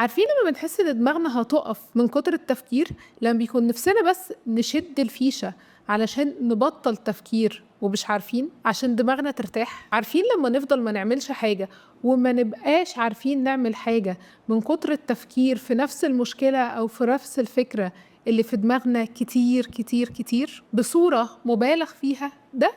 عارفين لما بنحس ان دماغنا هتقف من كتر التفكير، لما بيكون نفسنا بس نشد الفيشة علشان نبطل تفكير ومش عارفين عشان دماغنا ترتاح. عارفين لما نفضل ما نعملش حاجة وما نبقاش عارفين نعمل حاجة من كتر التفكير في نفس المشكلة أو في نفس الفكرة اللي في دماغنا كتير كتير كتير بصورة مبالغ فيها. ده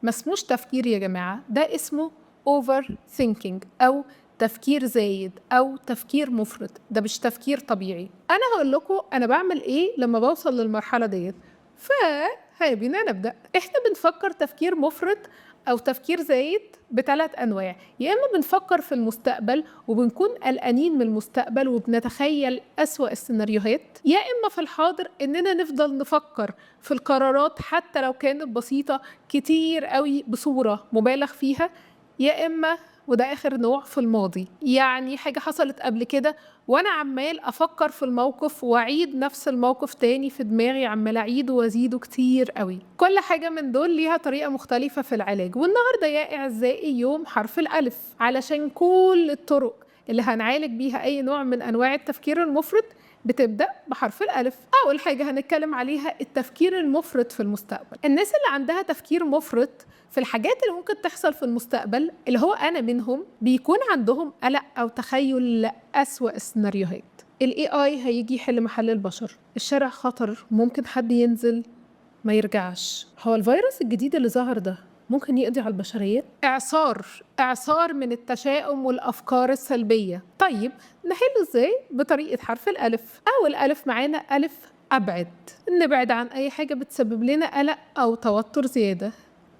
ما اسموش تفكير يا جماعة، ده اسمه overthinking أو تفكير زايد أو تفكير مفرط. ده مش تفكير طبيعي. أنا هقول لكم أنا بعمل إيه لما بوصل للمرحلة ديت. فهيبينا نبدأ. إحنا بنفكر تفكير مفرط أو تفكير زايد بثلاث أنواع. يا إما بنفكر في المستقبل وبنكون قلقانين من المستقبل وبنتخيل أسوأ السيناريوهات، يا إما في الحاضر إننا نفضل نفكر في القرارات حتى لو كانت بسيطة كتير قوي بصورة مبالغ فيها، يا إما وده آخر نوع في الماضي، يعني حاجة حصلت قبل كده وأنا عمال أفكر في الموقف وأعيد نفس الموقف تاني في دماغي، عمال أعيده وأزيده كتير قوي. كل حاجة من دول ليها طريقة مختلفة في العلاج. والنهاردة يا أعزائي يوم حرف الألف، علشان كل الطرق اللي هنعالج بيها أي نوع من أنواع التفكير المفرط بتبدأ بحرف الألف. أول حاجة هنتكلم عليها التفكير المفرط في المستقبل. الناس اللي عندها تفكير مفرط في الحاجات اللي ممكن تحصل في المستقبل، اللي هو أنا منهم، بيكون عندهم قلق أو تخيل لأسوأ السيناريوهات. ال AI هيجي يحل محل البشر، الشارع خطر، ممكن حد ينزل ما يرجعش، هو الفيروس الجديد اللي ظهر ده ممكن يقضي على البشرية. إعصار من التشاؤم والأفكار السلبية. طيب نحله إزاي؟ بطريقة حرف الألف. أول ألف معانا ألف أبعد، نبعد عن أي حاجة بتسبب لنا قلق أو توتر زيادة.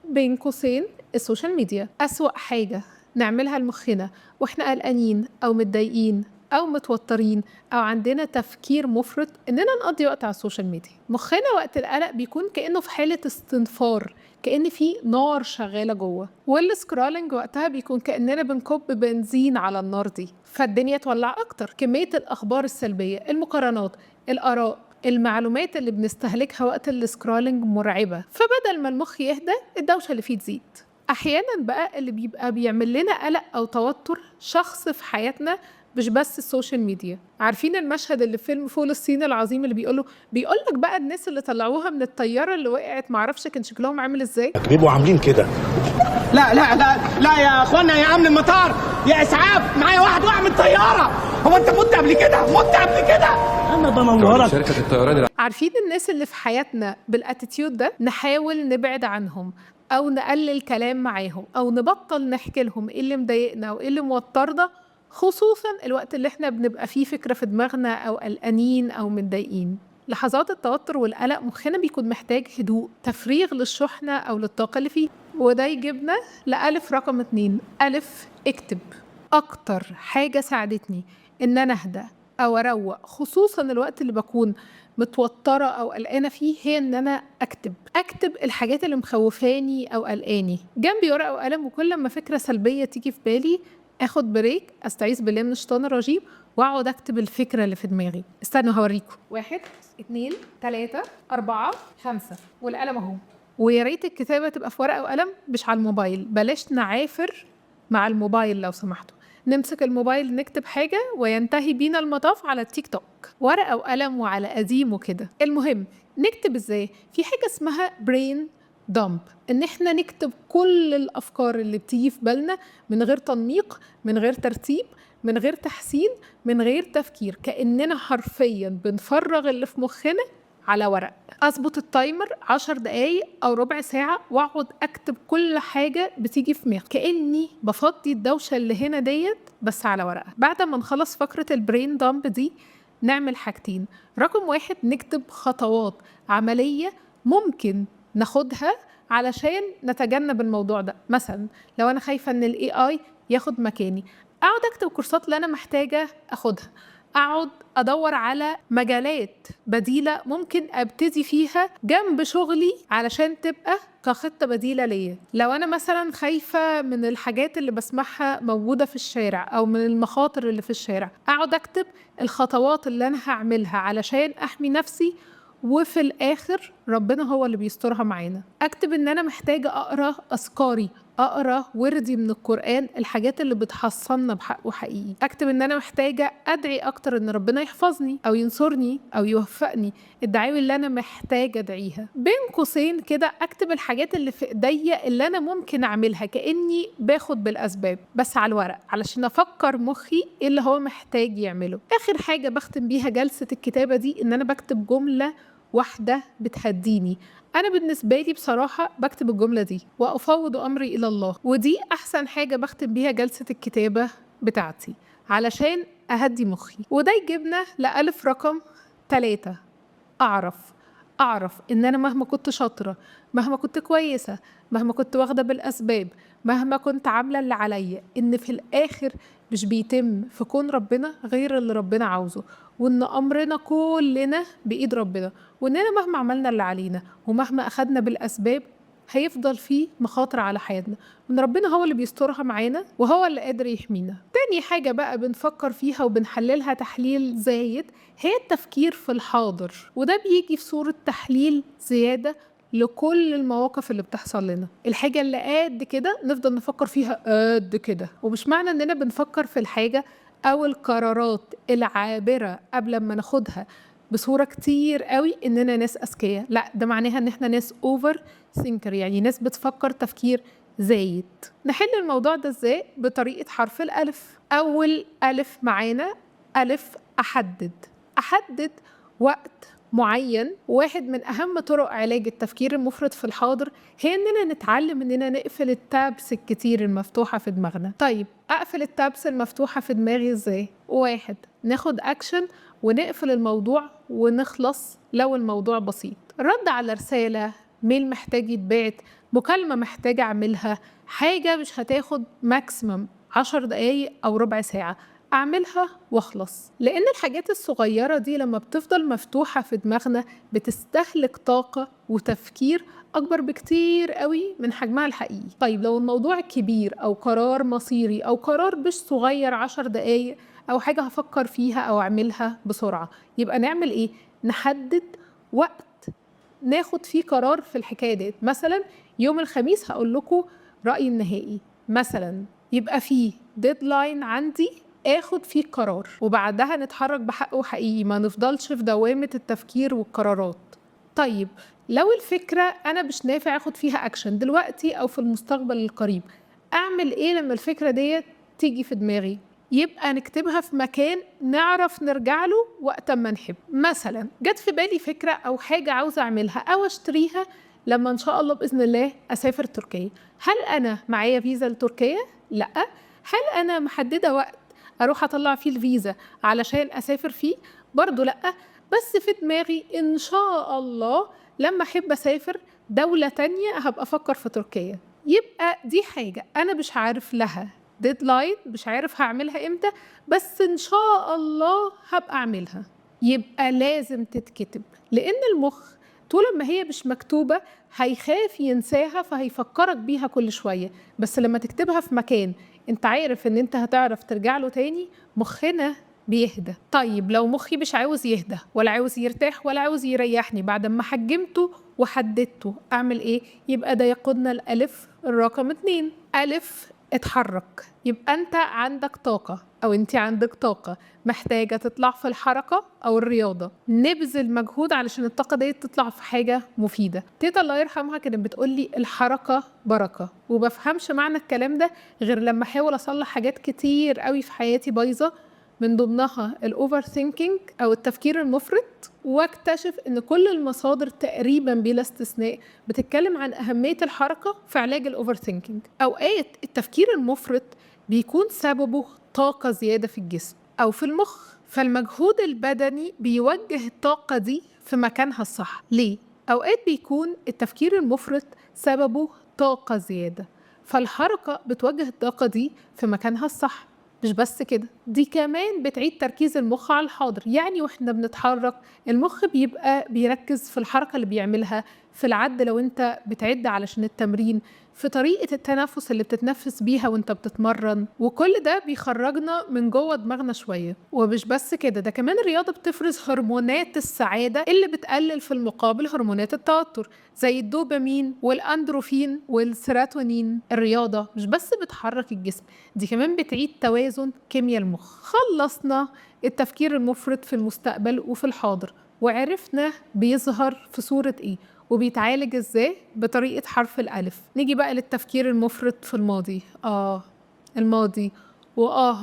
بين قوسين السوشيال ميديا أسوأ حاجة نعملها لمخنا وإحنا قلقانين أو متضايقين أو متوترين أو عندنا تفكير مفرط، إننا نقضي وقت على السوشيال ميديا. مخنا وقت القلق بيكون كأنه في حالة استنفار، كأن في نار شغالة جوه، والسكرولينج وقتها بيكون كأننا بنكب بنزين على النار دي، فالدنيا تولع أكتر. كمية الأخبار السلبية، المقارنات، الآراء، المعلومات اللي بنستهلكها وقت السكرولينج مرعبة، فبدل ما المخ يهدى الدوشة اللي فيه تزيد. أحيانا بقى اللي بيبقى بيعمل لنا قلق أو توتر شخص في حياتنا، مش بس السوشيال ميديا. عارفين المشهد اللي في فيلم فول الصين العظيم اللي بيقولك بقى الناس اللي طلعوها من الطيارة اللي وقعت معرفش كان شكلهم عامل ازاي؟ بيبقوا عاملين كده. لا لا لا لا يا اخوانا، يا امن المطار، يا اسعاف، معايا واحد وقع من الطياره. هو انت مت قبل كده؟ انا بنورك. شركة الطيران. عارفين الناس اللي في حياتنا بالاتيتيود ده نحاول نبعد عنهم او نقلل كلام معاهم او نبطل نحكي لهم ايه اللي مضايقنا وايه اللي موترنا، خصوصا الوقت اللي احنا بنبقى فيه فكرة في دماغنا او قلقانين او متضايقين. لحظات التوتر والقلق مخنا بيكون محتاج هدوء، تفريغ للشحنة او للطاقة اللي فيه، وده يجيبنا لألف رقم 2. ألف اكتب. اكتر حاجة ساعدتني ان انا اهدى او اروق، خصوصا الوقت اللي بكون متوترة او قلقانة فيه، هي ان انا اكتب الحاجات اللي مخوفاني او قلقاني جنبي ورقة وقلم. وكل ما فكرة سلبية تيجي في بالي اخد بريك، استعيذ بالله من الشيطان الرجيم، واقعد اكتب الفكرة اللي في دماغي. استنوا هوريكم. 1 2 3 4 5 والقلم اهو. ويا ريت الكتابة تبقى في ورقة وقلم مش على الموبايل، بلاش نعافر مع الموبايل لو سمحتوا. نمسك الموبايل نكتب حاجة وينتهي بينا المطاف على التيك توك. ورقة وقلم وعلى قديم وكده. المهم نكتب ازاي؟ في حاجة اسمها برين دامب، ان احنا نكتب كل الافكار اللي بتيجي في بالنا من غير تنميق، من غير ترتيب، من غير تحسين، من غير تفكير، كأننا حرفيا بنفرغ اللي في مخنا على ورق. أظبط التايمر 10 دقايق أو ربع ساعة وأقعد أكتب كل حاجة بتيجي في دماغي، كأني بفضي الدوشة اللي هنا ديت بس على ورقة. بعد ما نخلص فقرة البرين دامب دي نعمل حاجتين. رقم 1 نكتب خطوات عملية ممكن ناخدها علشان نتجنب الموضوع ده. مثلا لو أنا خايفة إن ال AI ياخد مكاني، أقعد أكتب كورسات اللي أنا محتاجة أخدها، أقعد أدور على مجالات بديلة ممكن أبتدي فيها جنب شغلي علشان تبقى كخطة بديلة ليا. لو أنا مثلا خايفة من الحاجات اللي بسمعها موجودة في الشارع أو من المخاطر اللي في الشارع، أقعد أكتب الخطوات اللي أنا هعملها علشان أحمي نفسي، وفي الآخر ربنا هو اللي بيسترها معانا. أكتب إن أنا محتاجة أقرأ أذكاري اقرا وردي من القرآن، الحاجات اللي بتحصلنا بحق وحقيقي. اكتب ان انا محتاجة ادعي اكتر ان ربنا يحفظني او ينصرني او يوفقني، الدعاوي اللي انا محتاجة ادعيها. بين قوسين كده اكتب الحاجات اللي في ايديا اللي انا ممكن اعملها، كأني باخد بالاسباب بس على الورق، علشان افكر مخي ايه اللي هو محتاج يعمله. اخر حاجة بختم بيها جلسة الكتابة دي ان انا بكتب جملة واحدة بتهديني. أنا بالنسبة لي بصراحة بكتب الجملة دي وأفوض أمري إلى الله، ودي أحسن حاجة بختم بيها جلسة الكتابة بتاعتي علشان أهدي مخي. وده يجيبنا لألف رقم 3. أعرف إن أنا مهما كنت شاطرة، مهما كنت كويسة، مهما كنت واخدة بالأسباب، مهما كنت عاملة اللي عليا، إن في الآخر مش بيتم في كون ربنا غير اللي ربنا عاوزه، وإن أمرنا كلنا بإيد ربنا، وإننا مهما عملنا اللي علينا ومهما أخدنا بالأسباب هيفضل فيه مخاطر على حياتنا، وإن ربنا هو اللي بيسترها معانا وهو اللي قادر يحمينا. تاني حاجة بقى بنفكر فيها وبنحللها تحليل زايد هي التفكير في الحاضر، وده بيجي في صورة تحليل زيادة لكل المواقف اللي بتحصل لنا. الحاجة اللي قد كده نفضل نفكر فيها قد كده، ومش معنى إننا بنفكر في الحاجة أو القرارات العابرة قبل ما ناخدها بصورة كتير قوي إننا ناس أذكياء، لا، ده معناها إن إحنا ناس أوفر ثينكر، يعني ناس بتفكر تفكير زايد. نحل الموضوع ده إزاي؟ بطريقة حرف الألف. أول ألف معانا ألف أحدد وقت معين. واحد من أهم طرق علاج التفكير المفرط في الحاضر هي إننا نتعلم إننا نقفل التابس الكتير المفتوحة في دماغنا. طيب أقفل التابس المفتوحة في دماغي إزاي؟ 1. ناخد أكشن ونقفل الموضوع ونخلص لو الموضوع بسيط. رد على رسالة، ميل محتاج يتبعت، مكالمة محتاجة أعملها، حاجة مش هتاخد ماكسيمم 10 دقايق أو ربع ساعة، أعملها وأخلص. لأن الحاجات الصغيرة دي لما بتفضل مفتوحة في دماغنا بتستهلك طاقة وتفكير أكبر بكتير قوي من حجمها الحقيقي. طيب لو الموضوع كبير أو قرار مصيري أو قرار مش صغير 10 دقايق أو حاجة هفكر فيها أو أعملها بسرعة، يبقى نعمل إيه؟ نحدد وقت ناخد فيه قرار في الحكاية دي. مثلا يوم الخميس هقول لكم رأيي النهائي مثلا، يبقى فيه ديدلاين عندي اخد فيه قرار، وبعدها نتحرك بحق وحقيقي، ما نفضلش في دوامة التفكير والقرارات. طيب لو الفكرة أنا مش نافع أخد فيها أكشن دلوقتي أو في المستقبل القريب، أعمل إيه لما الفكرة دي تيجي في دماغي؟ يبقى نكتبها في مكان نعرف نرجع له وقت ما نحب. مثلا جت في بالي فكرة أو حاجة عاوزة أعملها أو أشتريها لما إن شاء الله بإذن الله أسافر تركيا. هل أنا معايا فيزا لتركيا؟ لأ. هل أنا محددة وقت أروح أطلع فيه الفيزا علشان أسافر فيه؟ برضو لأ. بس في دماغي إن شاء الله لما أحب أسافر دولة تانية هبقى أفكر في تركيا. يبقى دي حاجة أنا مش عارف لها ديدلاين، مش عارف هعملها إمتى، بس إن شاء الله هبقى أعملها. يبقى لازم تتكتب، لأن المخ طول ما هي مش مكتوبة هيخاف ينساها فهيفكرك بيها كل شوية، بس لما تكتبها في مكان انت عارف ان انت هتعرف ترجع له تاني مخنا بيهدى. طيب لو مخي مش عاوز يهدى ولا عاوز يرتاح ولا عاوز يريحني بعد ما حجمته وحددته، اعمل ايه؟ يبقى ده يقودنا الالف الرقم 2. الف اتحرك. يبقى انت عندك طاقة او انت عندك طاقة محتاجة تطلع في الحركة او الرياضة، نبذل مجهود علشان الطاقة دي تطلع في حاجة مفيدة. تيتا الله يرحمها كانت بتقولي الحركة بركة، وبفهمش معنى الكلام ده غير لما احاول اصلح حاجات كتير قوي في حياتي بايظة، من ضمنها الاوفر ثينكينج او التفكير المفرط، واكتشف ان كل المصادر تقريبا بلا استثناء بتتكلم عن اهمية الحركة في علاج الاوفر ثينكينج. اوقات التفكير المفرط بيكون سببه طاقة زيادة في الجسم او في المخ، فالمجهود البدني بيوجه الطاقة دي في مكانها الصح. ليه؟ اوقات بيكون التفكير المفرط سببه طاقة زيادة، فالحركة بتوجه الطاقة دي في مكانها الصح. مش بس كده، دي كمان بتعيد تركيز المخ على الحاضر، يعني واحنا بنتحرك المخ بيبقى بيركز في الحركة اللي بيعملها في العد لو انت بتعد علشان التمرين، في طريقة التنفس اللي بتتنفس بيها وانت بتتمرن. وكل ده بيخرجنا من جوه دماغنا شوية. ومش بس كده، ده كمان الرياضة بتفرز هرمونات السعادة اللي بتقلل في المقابل هرمونات التوتر زي الدوبامين والأندروفين والسيروتونين. الرياضة مش بس بتحرك الجسم، دي كمان بتعيد توازن كيمياء المخ. خلصنا التفكير المفرط في المستقبل وفي الحاضر، وعرفنا بيظهر في صورة ايه وبيتعالج ازاي بطريقة حرف الألف. نيجي بقى للتفكير المفرط في الماضي. الماضي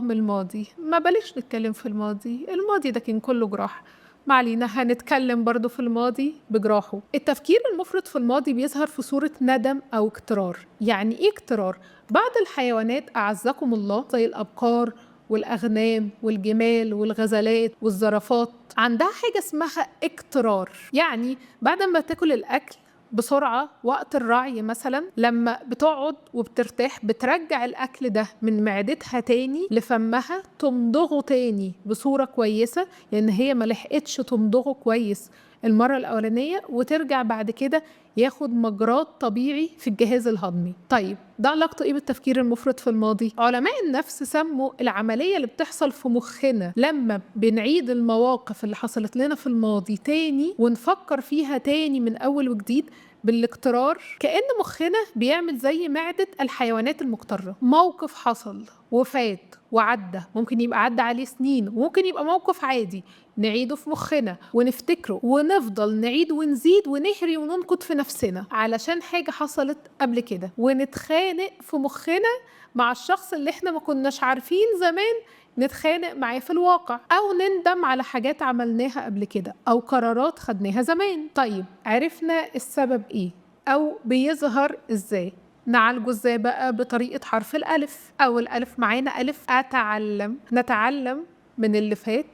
من الماضي، ما بلاش نتكلم في الماضي ده كان كله جراح، ما علينا، هنتكلم برضو في الماضي بجراحه. التفكير المفرط في الماضي بيظهر في صورة ندم أو اكترار. يعني ايه اكترار؟ بعض الحيوانات أعزكم الله زي الأبقار والأغنام والجمال والغزلات والزرافات عندها حاجة اسمها اكترار. يعني بعد ما تاكل الأكل بسرعة وقت الرعي مثلا، لما بتقعد وبترتاح بترجع الأكل ده من معدتها تاني لفمها، تمضغه تاني بصورة كويسة، لأن هي ملحقتش تمضغه كويس المرة الأولانية، وترجع بعد كده ياخد مجرات طبيعي في الجهاز الهضمي. طيب ده علاقته ايه بالتفكير المفرط في الماضي؟ علماء النفس سموا العملية اللي بتحصل في مخنا لما بنعيد المواقف اللي حصلت لنا في الماضي تاني ونفكر فيها تاني من أول وجديد بالاقترار، كأن مخنا بيعمل زي معدة الحيوانات المقترة. موقف حصل وفات وعدى، ممكن يبقى عدى عليه سنين، وممكن يبقى موقف عادي، نعيده في مخنا ونفتكره ونفضل نعيد ونزيد ونهري وننقد في نفسنا علشان حاجة حصلت قبل كده، ونتخانق في مخنا مع الشخص اللي احنا ما كناش عارفين زمان نتخانق معاه في الواقع، أو نندم على حاجات عملناها قبل كده أو قرارات خدناها زمان. طيب عرفنا السبب إيه أو بيظهر إزاي؟ نعالجه إزاي بقى؟ بطريقة حرف الألف. أول ألف معانا ألف أتعلم. نتعلم من اللي فات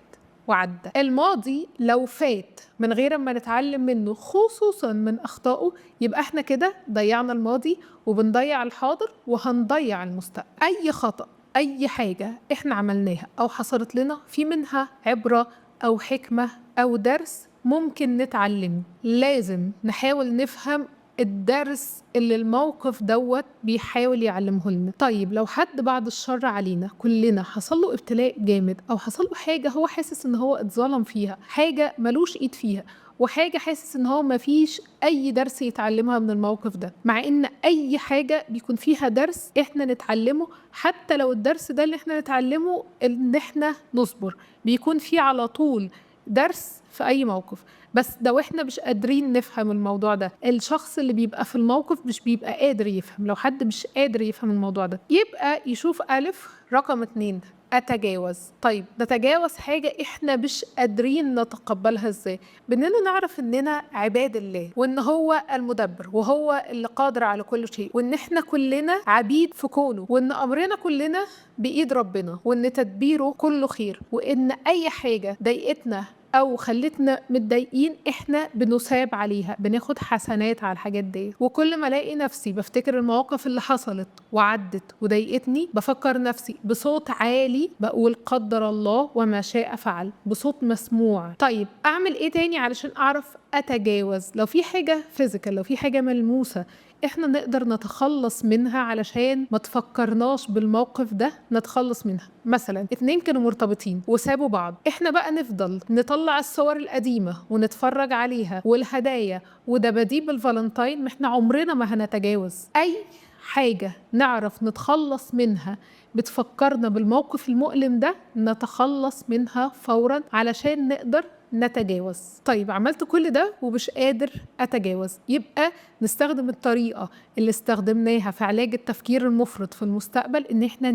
وعدى. الماضي لو فات من غير ما نتعلم منه خصوصا من أخطائه، يبقى احنا كده ضيعنا الماضي وبنضيع الحاضر وهنضيع المستقبل. أي خطأ، أي حاجة إحنا عملناها أو حصلت لنا في منها عبرة أو حكمة أو درس ممكن نتعلم. لازم نحاول نفهم الدرس اللي الموقف دوت بيحاول يعلمه لنا. طيب لو حد بعد الشر علينا كلنا حصل له ابتلاء جامد أو حصل له حاجة هو حاسس إن هو اتظلم فيها، حاجة ملوش إيد فيها، وحاجة حاسس إن هو مفيش أي درس يتعلمها من الموقف ده، مع إن أي حاجة بيكون فيها درس إحنا نتعلمه، حتى لو الدرس ده اللي إحنا نتعلمه إن إحنا نصبر، بيكون فيه على طول درس في أي موقف. بس ده وإحنا مش قادرين نفهم الموضوع ده. الشخص اللي بيبقى في الموقف مش بيبقى قادر يفهم. لو حد مش قادر يفهم الموضوع ده يبقى يشوف ألف رقم 2 أتجاوز. طيب نتجاوز حاجة إحنا مش قادرين نتقبلها إزاي؟ بأننا نعرف إننا عباد الله، وإن هو المدبر وهو اللي قادر على كل شيء، وإن إحنا كلنا عبيد في كونه، وإن أمرنا كلنا بإيد ربنا، وإن تدبيره كله خير، وإن أي حاجة ضايقتنا أو خلتنا متضايقين إحنا بنثاب عليها، بناخد حسنات على الحاجات دي. وكل ما ألاقي نفسي بفتكر المواقف اللي حصلت وعدت وضايقتني، بفكر نفسي بصوت عالي بقول قدر الله وما شاء فعل بصوت مسموع. طيب أعمل إيه تاني علشان أعرف أتجاوز؟ لو في حاجة فيزيكال، لو في حاجة ملموسة إحنا نقدر نتخلص منها علشان ما تفكرناش بالموقف ده، نتخلص منها. مثلا 2 كانوا مرتبطين وسابوا بعض، إحنا بقى نفضل نطلع الصور القديمة ونتفرج عليها والهدايا ودباديب الفالنتين، ما إحنا عمرنا ما هنتجاوز. أي حاجة نعرف نتخلص منها بتفكرنا بالموقف المؤلم ده نتخلص منها فورا علشان نقدر نتجاوز. طيب عملت كل ده ومش قادر أتجاوز، يبقى نستخدم الطريقة اللي استخدمناها في علاج التفكير المفرط في المستقبل، إن إحنا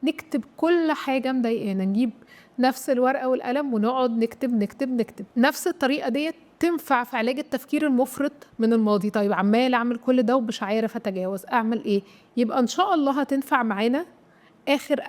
نكتب كل حاجة مضايقانا، نجيب نفس الورقة والقلم ونقعد نكتب. نفس الطريقة دي تنفع في علاج التفكير المفرط من الماضي. طيب عمال أعمل كل ده ومش عارف أتجاوز، أعمل إيه؟ يبقى إن شاء الله هتنفع معانا آخر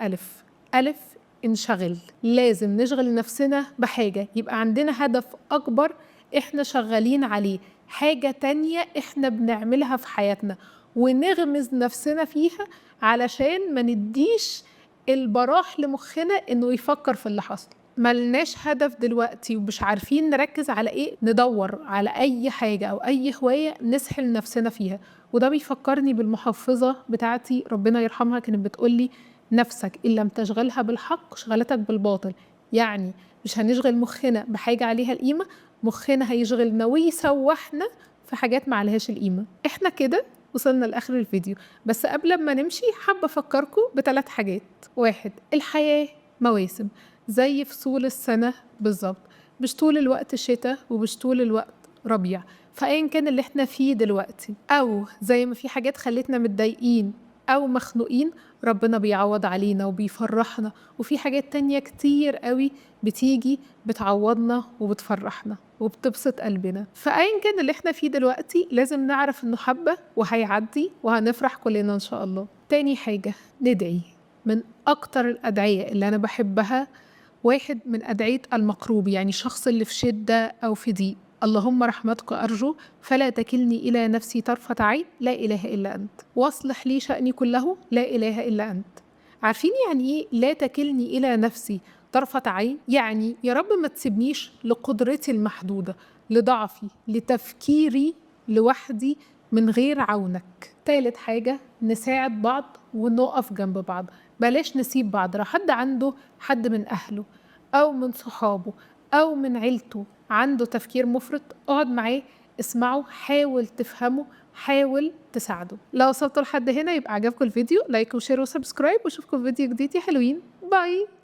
ألف انشغل. لازم نشغل نفسنا بحاجة، يبقى عندنا هدف أكبر إحنا شغالين عليه، حاجة تانية إحنا بنعملها في حياتنا، ونغمز نفسنا فيها علشان ما نديش البراح لمخنا إنه يفكر في اللي حصل. ملناش هدف دلوقتي ومش عارفين نركز على ايه، ندور على اي حاجة او اي هواية نسحل نفسنا فيها. وده بيفكرني بالمحفظة بتاعتي ربنا يرحمها، كانت بتقولي نفسك إن لم تشغلها بالحق شغلتك بالباطل. يعني مش هنشغل مخنا بحاجة عليها القيمة، مخنا هيشغلنا ويسوحنا في حاجات ما عليهاش القيمة. احنا كده وصلنا لآخر الفيديو، بس قبل ما نمشي حابة أفكركم ب3 حاجات. 1، الحياة مواسم زي فصول السنة بالظبط، مش طول الوقت شتاء ومش طول الوقت ربيع. فأيا كان اللي احنا فيه دلوقتي، أو زي ما في حاجات خلتنا متضايقين أو مخنوقين، ربنا بيعوض علينا وبيفرحنا، وفي حاجات تانية كتير قوي بتيجي بتعوضنا وبتفرحنا وبتبسط قلبنا. فأيا كان اللي احنا فيه دلوقتي لازم نعرف انه حبة وهيعدي وهنفرح كلنا ان شاء الله. تاني حاجة، ندعي. من أكتر الأدعية اللي أنا بحبها واحد من أدعية المقروب، يعني الشخص اللي في شدة أو في ضيق: اللهم رحمتك أرجو فلا تكلني إلى نفسي طرفة عين، لا إله إلا أنت، واصلح لي شأني كله، لا إله إلا أنت. عارفين يعني إيه لا تكلني إلى نفسي طرفة عين؟ يعني يا رب ما تسيبنيش لقدرتي المحدودة، لضعفي، لتفكيري لوحدي من غير عونك. تالت حاجة، نساعد بعض ونقف جنب بعض، بلاش نسيب بعض. لو حد عنده حد من أهله أو من صحابه أو من عيلته عنده تفكير مفرط، اقعد معاه، اسمعه، حاول تفهمه، حاول تساعده. لو وصلتوا لحد هنا يبقى عجبكم الفيديو، لايك وشير وسبسكرايب، واشوفكم في فيديو جديد يا حلوين. باي.